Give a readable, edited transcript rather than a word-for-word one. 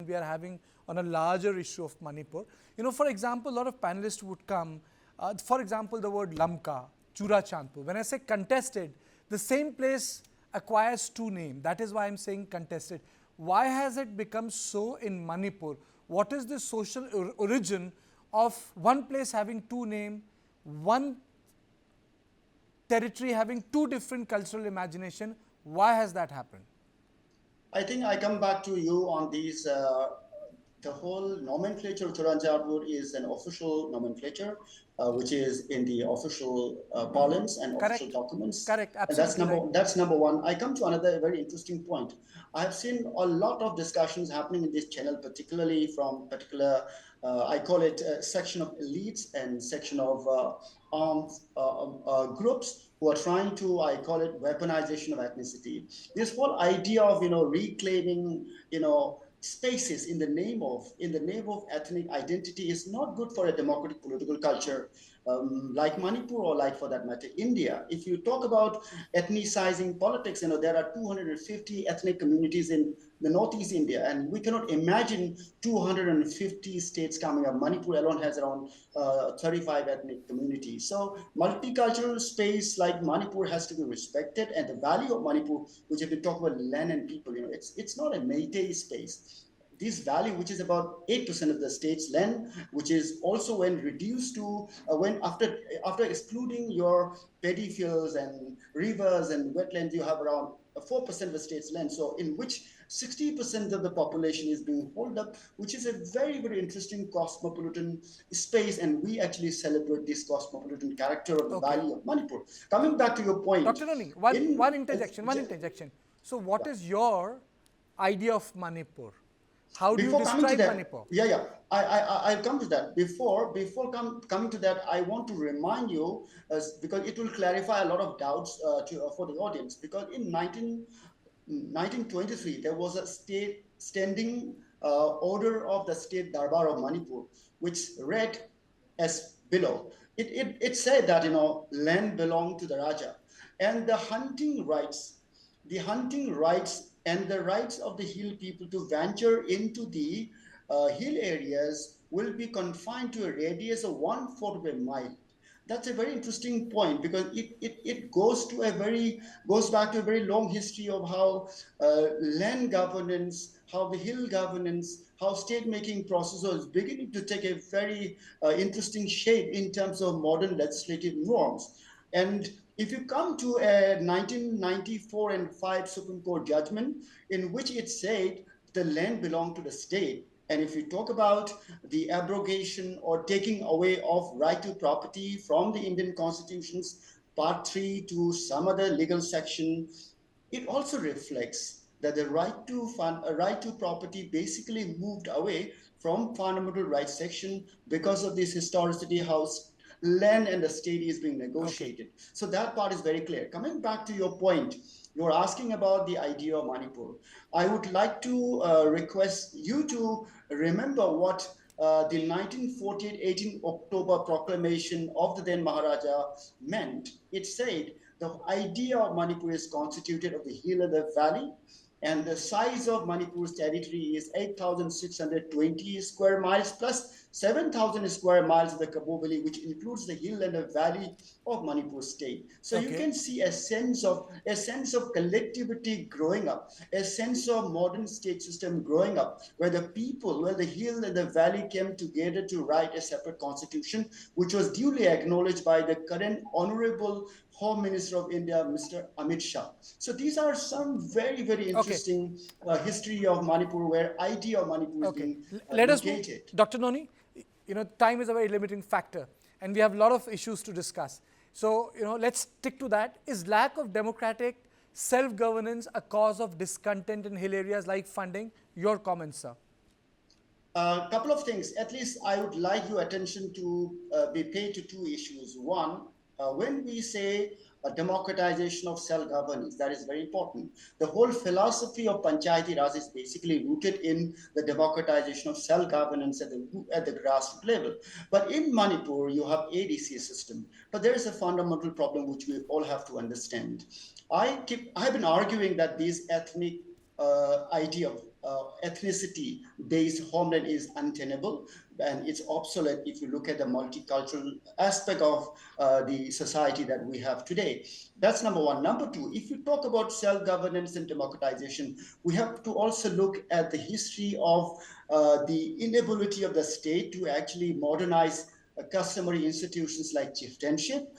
we are having on a larger issue of Manipur. For example, a lot of panelists would come, for example, the word Lamka, Churachandpur. When I say contested, the same place acquires two names. That is why I'm saying contested. Why has it become so in Manipur? What is the social origin of one place having two names, one territory having two different cultural imagination? Why has that happened? I think I come back to you on these. The whole nomenclature of Charanjapur is an official nomenclature, which is in the official parlance and official Correct. documents. Correct. And Absolutely right. that's number one. I come to another very interesting point. I have seen a lot of discussions happening in this channel, particularly from particular, I call it a section of elites and section of armed groups who are trying to, I call it weaponization of ethnicity. This whole idea of, reclaiming, spaces in the name of ethnic identity is not good for a democratic political culture, like Manipur, or like, for that matter, India. If you talk about ethnicizing politics, there are 250 ethnic communities in the Northeast India, and we cannot imagine 250 states coming up. Manipur alone has around 35 ethnic communities. So multicultural space like Manipur has to be respected, and the value of Manipur, which if we talk about land and people, it's not a Meitei space. This value, which is about 8% of the state's land, which is also when reduced to when after excluding your paddy fields and rivers and wetlands, you have around 4% of the state's land. So in which 60% of the population is being held up, which is a very, very interesting cosmopolitan space, and we actually celebrate this cosmopolitan character of the Okay. value of Manipur. Coming back to your point, Dr. Noni, one interjection. So what yeah. is your idea of Manipur? How do you Before coming to describe that, Manipur? I'll come to that. Coming to that, I want to remind you, because it will clarify a lot of doubts for the audience. Because in 1923, there was a state standing order of the State Darbar of Manipur, which read as below. It said that land belonged to the Raja, and the hunting rights and the rights of the hill people to venture into the hill areas will be confined to a radius of 1/4 of a mile. That's a very interesting point, because it goes back to a very long history of how land governance, how the hill governance, how state making process is beginning to take a very interesting shape in terms of modern legislative norms. And if you come to a 1994 and 5 Supreme Court judgment in which it said the land belonged to the state, and if you talk about the abrogation or taking away of right to property from the Indian Constitution's Part 3 to some other legal section, it also reflects that the right to property basically moved away from fundamental rights section because of this historicity, how land and the state is being Okay. negotiated. So that part is very clear. Coming back to your point, you're asking about the idea of Manipur. I would like to request you to remember what the 1948 18 October proclamation of the then Maharaja meant. It said the idea of Manipur is constituted of the hill and the valley, and the size of Manipur's territory is 8,620 square miles plus 7,000 square miles of the Kabo Valley, which includes the hill and the valley of Manipur state. So you Okay. can see a sense of collectivity growing up, a sense of modern state system growing up, where the hill and the valley came together to write a separate constitution, which was duly acknowledged by the current Honorable Home Minister of India, Mr. Amit Shah. So these are some very, very Okay. interesting history of Manipur, where idea of Manipur is Okay. being Let us move. located. Dr. Noni, time is a very limiting factor, and we have a lot of issues to discuss. So, let's stick to that. Is lack of democratic self-governance a cause of discontent in hill areas like funding? Your comments, sir. A couple of things. At least I would like your attention to be paid to two issues. One, when we say democratization of self-governance, that is very important. The whole philosophy of Panchayati Raj is basically rooted in the democratization of self-governance at the grassroots level. But in Manipur, you have ADC system. But there is a fundamental problem which we all have to understand. I have been arguing that this ethnic idea of ethnicity-based homeland is untenable, and it's obsolete if you look at the multicultural aspect of the society that we have today. That's number one. Number two, if you talk about self-governance and democratization, we have to also look at the history of the inability of the state to actually modernize customary institutions like chieftainship.